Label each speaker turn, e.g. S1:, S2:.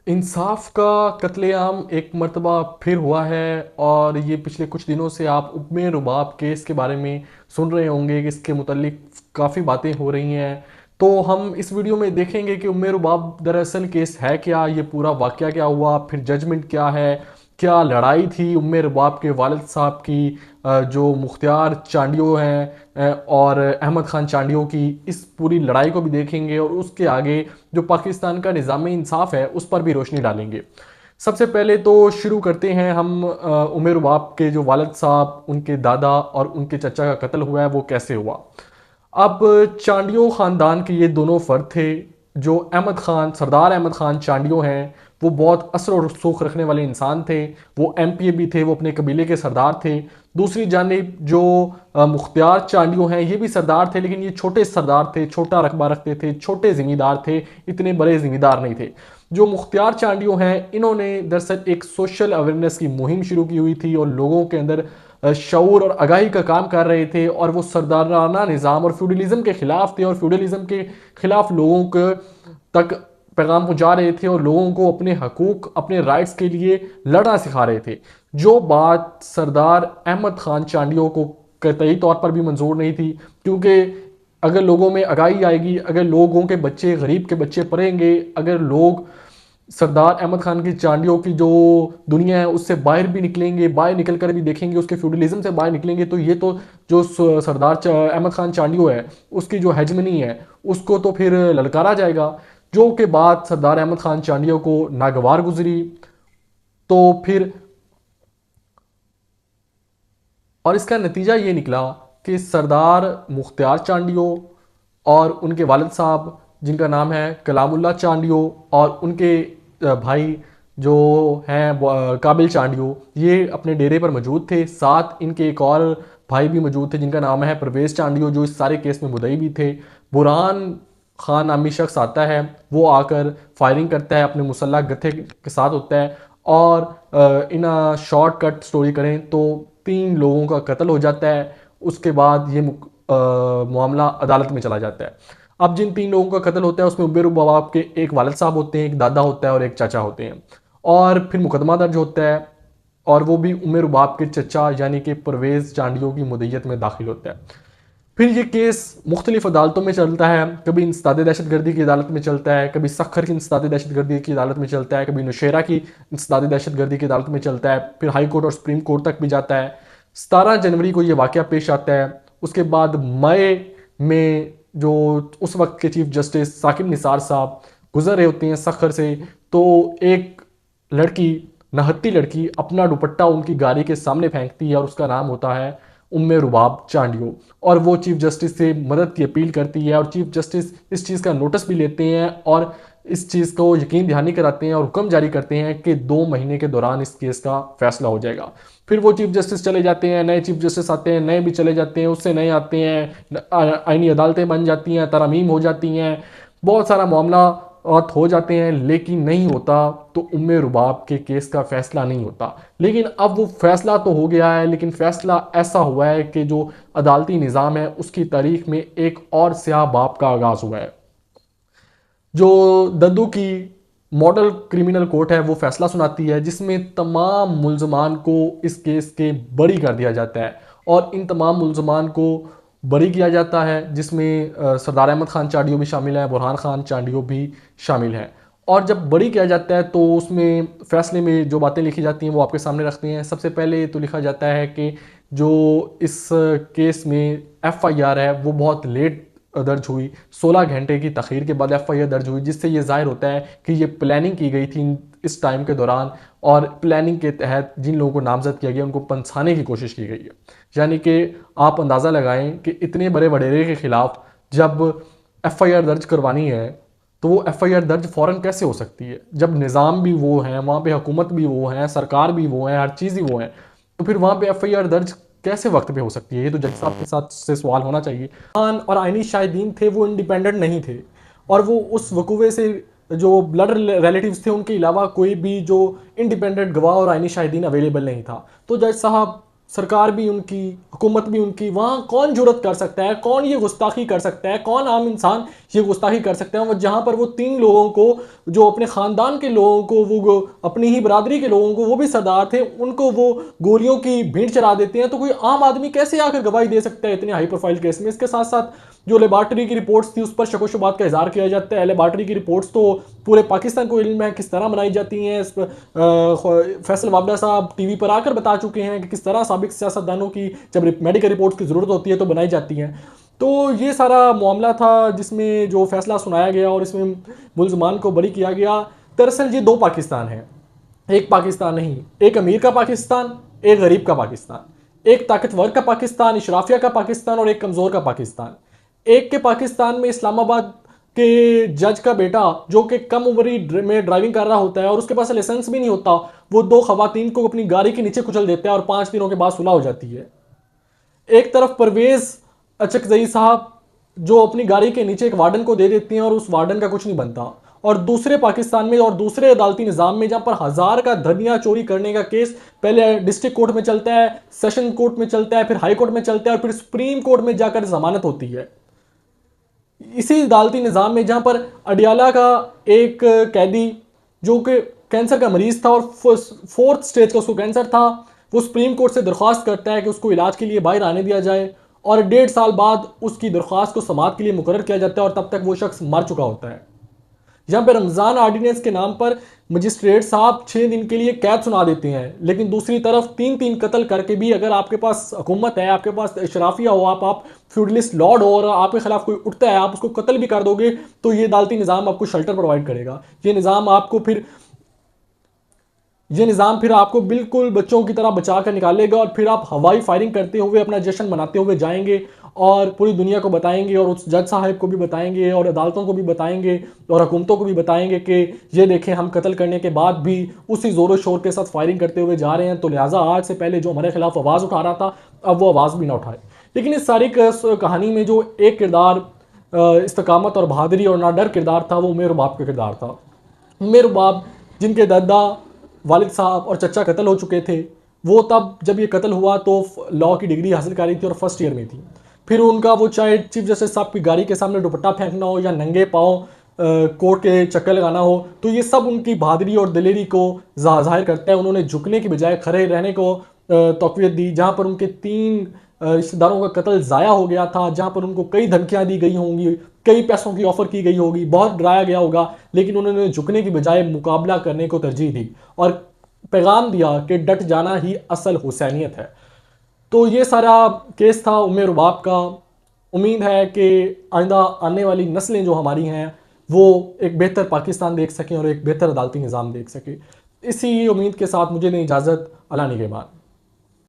S1: इंसाफ का कत्लेआम एक मर्तबा फिर हुआ है। और ये पिछले कुछ दिनों से आप उम्मे रुबाब केस के बारे में सुन रहे होंगे कि इसके मुतल्लिक काफ़ी बातें हो रही हैं। तो हम इस वीडियो में देखेंगे कि उम्मे रुबाब दरअसल केस है क्या, ये पूरा वाकया क्या हुआ, फिर जजमेंट क्या है, क्या लड़ाई थी उम्मे रुबाब के वालिद साहब की जो मुख्तियार चांडियो हैं और अहमद ख़ान चांडियो की। इस पूरी लड़ाई को भी देखेंगे और उसके आगे जो पाकिस्तान का निज़ाम इंसाफ है उस पर भी रोशनी डालेंगे। सबसे पहले तो शुरू करते हैं हम उमर रुबाब के जो वालिद साहब, उनके दादा और उनके चचा का कत्ल हुआ है वो कैसे हुआ। अब चांडियो ख़ानदान के ये दोनों फ़र्द थे। जो अहमद ख़ान, सरदार अहमद ख़ान चांडियो हैं, वो बहुत असर और रसूख रखने वाले इंसान थे। वो एमपीए भी थे, वो अपने कबीले के सरदार थे। दूसरी जानिब जो मुख्तियार चांडियो हैं, ये भी सरदार थे, लेकिन ये छोटे सरदार थे, छोटा रकबा रखते थे, छोटे ज़िम्मेदार थे, इतने बड़े ज़िम्मेदार नहीं थे। जो मुख्तियार चांडियो हैं, इन्होंने दरअसल एक सोशल अवेयरनेस की मुहिम शुरू की हुई थी और लोगों के अंदर शऊर और आगाही का काम कर रहे थे। और वो सरदाराना निज़ाम और फ्यूडलिज्म के ख़िलाफ़ थे और फ्यूडलिज्म के ख़िलाफ़ लोगों को तक पैगाम पहुंचा रहे थे और लोगों को अपने हकूक़, अपने राइट्स के लिए लड़ना सिखा रहे थे। जो बात सरदार अहमद ख़ान चांडियो को कतई तौर पर भी मंजूर नहीं थी, क्योंकि अगर लोगों में आगाही आएगी, अगर लोगों के बच्चे, गरीब के बच्चे पढ़ेंगे, अगर लोग सरदार अहमद ख़ान की चांडियों की जो दुनिया है उससे बाहर भी निकलेंगे, बाहर निकल कर भी देखेंगे, उसके फ्यूडलिज्म से बाहर निकलेंगे, तो ये तो जो सरदार अहमद ख़ान चांडियो है उसकी जो हेजमनी है उसको तो फिर ललकारा जाएगा। जो के बाद सरदार अहमद ख़ान चांडियो को नागवार गुजरी। तो फिर और इसका नतीजा ये निकला कि सरदार मुख्तियार चांडियो और उनके वालिद साहब, जिनका नाम है कलामुल्ला चांडियो, और उनके भाई जो हैं काबिल चांडियो, ये अपने डेरे पर मौजूद थे। साथ इनके एक और भाई भी मौजूद थे जिनका नाम है परवेज़ चांडियो, जो इस सारे केस में मुद्दई भी थे। बुरहान खान नामी शख्स आता है, वो आकर फायरिंग करता है, अपने मुसल्लह गथे के साथ होता है। और इन शॉर्टकट स्टोरी करें तो 3 लोगों का कत्ल हो जाता है। उसके बाद ये मामला अदालत में चला जाता है। अब जिन 3 लोगों का कत्ल होता है उसमें उबेर बाब के एक वालिद साहब होते हैं, एक दादा होता है और एक चाचा होते हैं। और फिर मुकदमा दर्ज होता है और वो भी उमर बाब के चचा यानी कि परवेज़ चांडियो की मुद्दत में दाखिल होता है। फिर ये केस मुख्तलिफ अदालतों में चलता है। कभी इंसदाद दहशत गर्दी की अदालत में चलता है, कभी सखर की इंसदाद दहशत गर्दी की अदालत में चलता है, कभी नौशेरा की इंसदाद दहशत गर्दी की अदालत में चलता है, फिर हाई कोर्ट और सुप्रीम कोर्ट तक भी जाता है। 17 जनवरी को ये वाक़या पेश आता है। उसके बाद मई में जो उस वक्त के चीफ जस्टिस साकिब निसार साहब गुजर रहे होते हैं सखर से, तो एक लड़की, नहत्ती लड़की, अपना दुपट्टा उनकी गाड़ी के सामने फेंकती है और उसका नाम होता है उम्मे रुबाब चांडियो। और वो चीफ जस्टिस से मदद की अपील करती है और चीफ जस्टिस इस चीज़ का नोटिस भी लेते हैं और इस चीज़ को यकीन दहानी कराते हैं और हुक्म जारी करते हैं कि 2 महीने के दौरान इस केस का फैसला हो जाएगा। फिर वो चीफ जस्टिस चले जाते हैं, नए चीफ जस्टिस आते हैं, नए भी चले जाते हैं, उससे नए आते हैं, आईनी अदालतें बन जाती हैं, तरमीम हो जाती हैं, बहुत सारा मामला और हो जाते हैं, लेकिन नहीं होता। तो उम्मे रुबाब के केस का फैसला नहीं होता। लेकिन अब वो फैसला तो हो गया है, लेकिन फैसला ऐसा हुआ है कि जो अदालती निज़ाम है उसकी तारीख में एक और स्याह बाब का आगाज़ हुआ है। जो दद्दू की मॉडल क्रिमिनल कोर्ट है वो फैसला सुनाती है जिसमें तमाम मुल्जमान को इस केस के बरी कर दिया जाता है। और इन तमाम मुल्जमान को बरी किया जाता है जिसमें सरदार अहमद ख़ान चांडियो भी शामिल है, बुरहान ख़ान चांडियो भी शामिल हैं। और जब बरी किया जाता है तो उसमें फ़ैसले में जो बातें लिखी जाती हैं वो आपके सामने रखते हैं। सबसे पहले तो लिखा जाता है कि जो इस केस में एफ़आईआर है वो बहुत लेट दर्ज हुई, 16 घंटे की तखीर के बाद एफआईआर दर्ज हुई, जिससे ये जाहिर होता है कि ये प्लानिंग की गई थी इस टाइम के दौरान और प्लानिंग के तहत जिन लोगों को नामजद किया गया उनको पंसाने की कोशिश की गई है। यानी कि आप अंदाज़ा लगाएं कि इतने बड़े वडेरे के ख़िलाफ़ जब एफआईआर दर्ज करवानी है तो वो एफआईआर दर्ज फ़ौरन कैसे हो सकती है, जब निज़ाम भी वो हैं, वहाँ पे हुकूमत भी वो हैं, सरकार भी वो है, हर चीज़ ही वो है, तो फिर वहाँ पे एफआईआर दर्ज कैसे वक्त पे हो सकती है। ये तो जज साहब के साथ से सवाल होना चाहिए। खान और आइनी शाहिदीन थे वो इंडिपेंडेंट नहीं थे और वो उस वकूवे से जो ब्लड रिलेटिव्स थे उनके अलावा कोई भी जो इंडिपेंडेंट गवाह और आइनी शाहिदीन अवेलेबल नहीं था। तो जज साहब सरकार भी उनकी, हुकूमत भी उनकी, वहाँ कौन जुर्रत कर सकता है, कौन ये गुस्ताखी कर सकता है, कौन आम इंसान ये गुस्ताखी कर सकता है। वो जहाँ पर वो 3 लोगों को, जो अपने ख़ानदान के लोगों को, वो अपनी ही बरादरी के लोगों को, वो भी सरदार थे, उनको वो गोलियों की भेंट चढ़ा देते हैं। तो कोई आम आदमी कैसे आकर गवाही दे सकता है इतने हाई प्रोफाइल केस में। इसके साथ साथ जो लेबार्टरी की रिपोर्ट्स थी उस पर शको शुबात का इजहार किया जाता है। लेबार्टरी की रिपोर्ट्स तो पूरे पाकिस्तान को इल्म है किस तरह बनाई जाती हैं। इस पर फैसल वाबड़ा साहब टीवी पर आकर बता चुके हैं कि किस तरह साबिक सियासतदानों की जब मेडिकल रिपोर्ट्स की ज़रूरत होती है तो बनाई जाती हैं। तो ये सारा मामला था जिसमें जो फैसला सुनाया गया और इसमें मुलजमान को बरी किया गया। दरअसल ये 2 पाकिस्तान हैं, एक पाकिस्तान नहीं। एक अमीर का पाकिस्तान, एक गरीब का पाकिस्तान। एक ताकतवर का पाकिस्तान, इशराफिया का पाकिस्तान, और एक कमज़ोर का पाकिस्तान। एक के पाकिस्तान में इस्लामाबाद के जज का बेटा, जो कि कम उम्री में ड्राइविंग कर रहा होता है और उसके पास लाइसेंस भी नहीं होता, वो 2 खवातीन को अपनी गाड़ी के नीचे कुचल देता है और 5 दिनों के बाद सुलह हो जाती है। एक तरफ परवेज अचकजई साहब, जो अपनी गाड़ी के नीचे एक वार्डन को दे देती हैं और उस वार्डन का कुछ नहीं बनता। और दूसरे पाकिस्तान में और दूसरे अदालती निज़ाम में जहाँ पर 1000 का धनिया चोरी करने का केस पहले डिस्ट्रिक्ट कोर्ट में चलता है, सेशन कोर्ट में चलता है, फिर हाई कोर्ट में चलता है और फिर सुप्रीम कोर्ट में जाकर जमानत होती है। इसी अदालती निज़ाम में जहाँ पर अडियाला का एक कैदी, जो कि कैंसर का मरीज था और 4th स्टेज का उसको कैंसर था, वो सुप्रीम कोर्ट से दरख्वास्त करता है कि उसको इलाज के लिए बाहर आने दिया जाए, और 1.5 साल बाद उसकी दरख्वास्त को समाअत के लिए मुकर्रर किया जाता है और तब तक वो शख्स मर चुका होता है। यहाँ पर रमज़ान आर्डिनेंस के नाम पर मजिस्ट्रेट साहब 6 दिन के लिए कैद सुना देते हैं, लेकिन दूसरी तरफ 3-3 कत्ल करके भी अगर आपके पास हुकूमत है, आपके पास शराफिया हो, आप फ्यूडलिस्ट लॉर्ड हो और आपके खिलाफ कोई उठता है, आप उसको कत्ल भी कर दोगे, तो ये अदालती निज़ाम आपको शेल्टर प्रोवाइड करेगा। ये निज़ाम फिर आपको बिल्कुल बच्चों की तरह बचा कर निकालेगा और फिर आप हवाई फायरिंग करते हुए अपना जश्न मनाते हुए जाएंगे और पूरी दुनिया को बताएंगे और उस जज साहब को भी बताएंगे और अदालतों को भी बताएंगे और हुकूमतों को भी बताएंगे कि ये देखें, हम कत्ल करने के बाद भी उसी ज़ोर शोर के साथ फायरिंग करते हुए जा रहे हैं, तो लिहाजा आज से पहले जो हमारे खिलाफ आवाज़ उठा रहा था अब वो आवाज़ भी ना उठाए। लेकिन इस सारी कहानी में जो एक किरदार इस्तकामत और बहादुरी और ना डर किरदार था, वो उमेर बाप का किरदार था। उमेर बाप, जिनके दादा, वालिद साहब और चचा कत्ल हो चुके थे, वो तब जब ये कत्ल हुआ तो लॉ की डिग्री हासिल करी थी और फर्स्ट ईयर में थी। फिर उनका वो चाहे चीफ जस्टिस साहब की गाड़ी के सामने दुपट्टा फेंकना हो या नंगे पाँव कोर्ट के चक्कर लगाना हो, तो ये सब उनकी बहादुरी और दिलेरी को जाहिर करता है। उन्होंने झुकने की बजाय खड़े रहने को तौक़ीयत दी। जहाँ पर उनके 3 रिश्तेदारों का कत्ल ज़ाया हो गया था, जहाँ पर उनको कई धमकियाँ दी गई होंगी, कई पैसों की ऑफ़र की गई होगी, बहुत डराया गया होगा, लेकिन उन्होंने झुकने की बजाय मुकाबला करने को तरजीह दी और पैगाम दिया कि डट जाना ही असल हुसैनियत है। तो ये सारा केस था उमेर बाप का। उम्मीद है कि आइंदा आने वाली नस्लें जो हमारी हैं वो एक बेहतर पाकिस्तान देख सकें और एक बेहतर अदालती निज़ाम देख सकें। इसी उम्मीद के साथ मुझे दें इजाज़त। अल्लाह निगहबान।